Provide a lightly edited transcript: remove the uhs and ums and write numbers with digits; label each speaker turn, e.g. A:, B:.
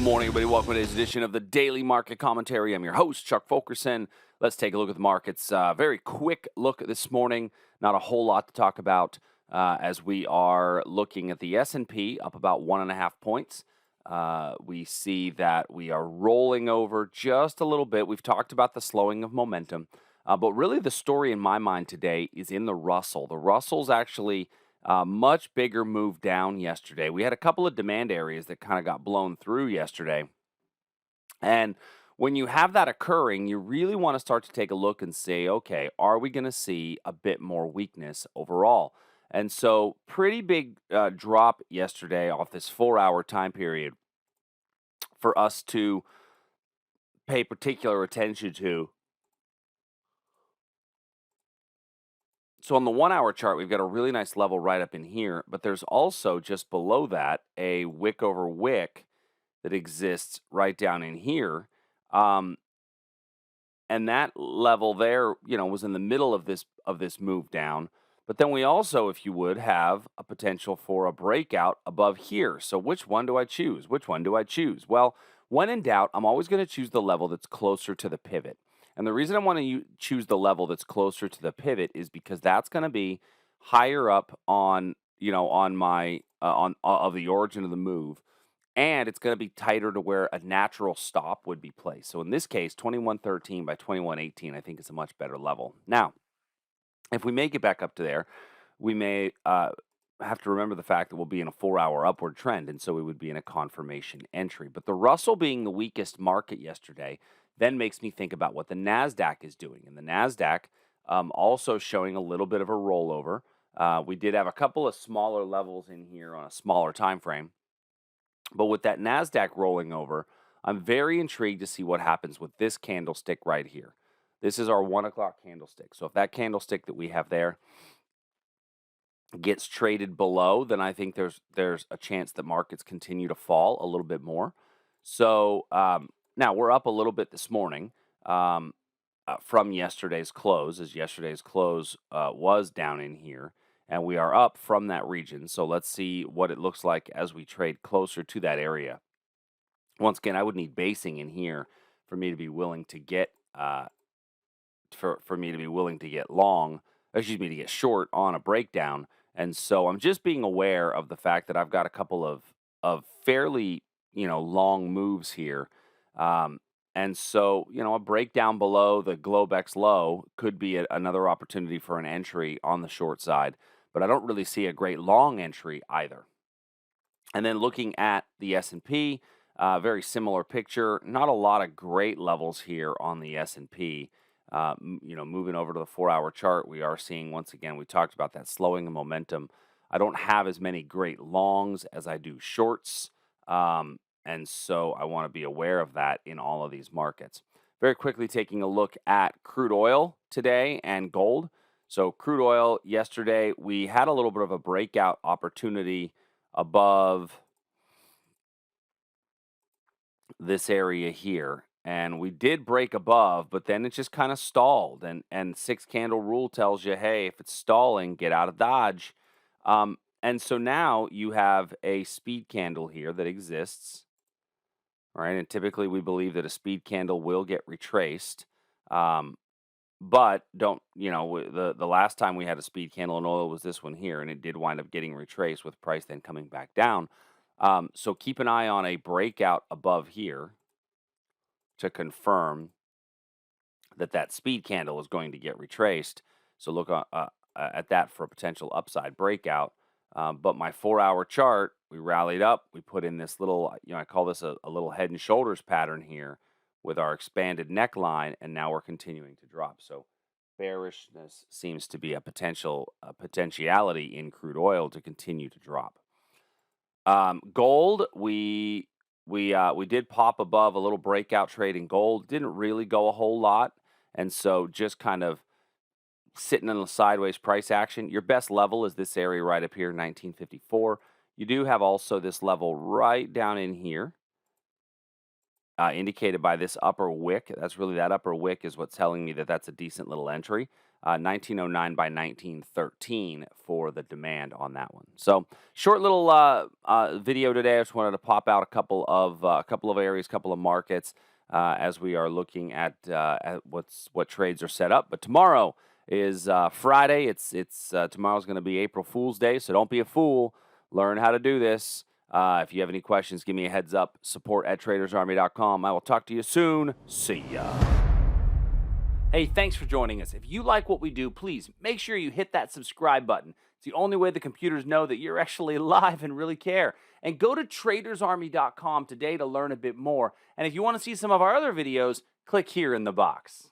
A: morning, everybody. Welcome to today's edition of the Daily Market Commentary. I'm your host, Chuck Fulkerson. Let's take a look at the markets. Very quick look this morning. Not a whole lot to talk about as we are looking at the S&P up about 1.5 points. We see that we are rolling over just a little bit. We've talked about the slowing of momentum. But really the story in my mind today is in the Russell. The Russell's actually much bigger move down yesterday. We had a couple of demand areas that kind of got blown through yesterday. And when you have that occurring, you really want to start to take a look and say, okay, are we going to see a bit more weakness overall? And so pretty big drop yesterday off this 4-hour time period for us to pay particular attention to. So on the 1-hour chart, we've got a really nice level right up in here, but there's also just below that a wick over wick that exists right down in here. And that level there, was in the middle of this move down. But then we also, if you would, have a potential for a breakout above here. So which one do I choose? Which one do I choose? Well, when in doubt, I'm always going to choose the level that's closer to the pivot. And the reason I want to choose the level that's closer to the pivot is because that's going to be higher up on, on my of the origin of the move, and it's going to be tighter to where a natural stop would be placed. So in this case, 2113 by 2118, I think is a much better level. Now, if we make it back up to there, we may have to remember the fact that we'll be in a 4-hour upward trend, and so we would be in a confirmation entry. But the Russell being the weakest market yesterday then makes me think about what the NASDAQ is doing. And the NASDAQ also showing a little bit of a rollover. We did have a couple of smaller levels in here on a smaller time frame. But with that NASDAQ rolling over, I'm very intrigued to see what happens with this candlestick right here. This is our 1 o'clock candlestick. So if that candlestick that we have there gets traded below, then I think there's a chance that markets continue to fall a little bit more. So now we're up a little bit this morning from yesterday's close, as yesterday's close was down in here, and we are up from that region. So let's see what it looks like as we trade closer to that area. Once again, I would need basing in here for me to be willing to get for me to be willing to get to get short on a breakdown. And so I'm just being aware of the fact that I've got a couple of fairly long moves here. And so, a breakdown below the Globex low could be another opportunity for an entry on the short side, but I don't really see a great long entry either. And then looking at the S&P, very similar picture. Not a lot of great levels here on the S&P. Moving over to the 4-hour chart, we are seeing, once again, we talked about that slowing of momentum. I don't have as many great longs as I do shorts. And so I want to be aware of that in all of these markets. Very quickly taking a look at crude oil today and gold. So crude oil yesterday, we had a little bit of a breakout opportunity above this area here. And we did break above, but then it just kind of stalled. And 6-candle rule tells you, hey, if it's stalling, get out of Dodge. And so now you have a speed candle here that exists. All right, and typically we believe that a speed candle will get retraced, but don't, the last time we had a speed candle in oil was this one here, and it did wind up getting retraced with price then coming back down. So keep an eye on a breakout above here to confirm that speed candle is going to get retraced. So look at that for a potential upside breakout. But my 4-hour chart, we rallied up. We put in this little, I call this a little head and shoulders pattern here with our expanded neckline, and now we're continuing to drop. So bearishness seems to be a potentiality in crude oil to continue to drop. Gold, we did pop above a little breakout trade in gold. Didn't really go a whole lot, and so just kind of sitting in a sideways price action. Your best level is this area right up here, 1954. You do have also this level right down in here, indicated by this upper wick. That's really that upper wick is what's telling me that that's a decent little entry. 1909 by 1913 for the demand on that one. So short little video today. I just wanted to pop out a couple of areas, couple of markets as we are looking at what trades are set up. But tomorrow is Friday. It's tomorrow's going to be April Fool's Day, so don't be a fool. Learn how to do this. If you have any questions, give me a heads up. Support@tradersarmy.com. I will talk to you soon. See ya. Hey, thanks for joining us. If you like what we do, please make sure you hit that subscribe button. It's the only way the computers know that you're actually alive and really care. And go to tradersarmy.com today to learn a bit more. And if you want to see some of our other videos, click here in the box.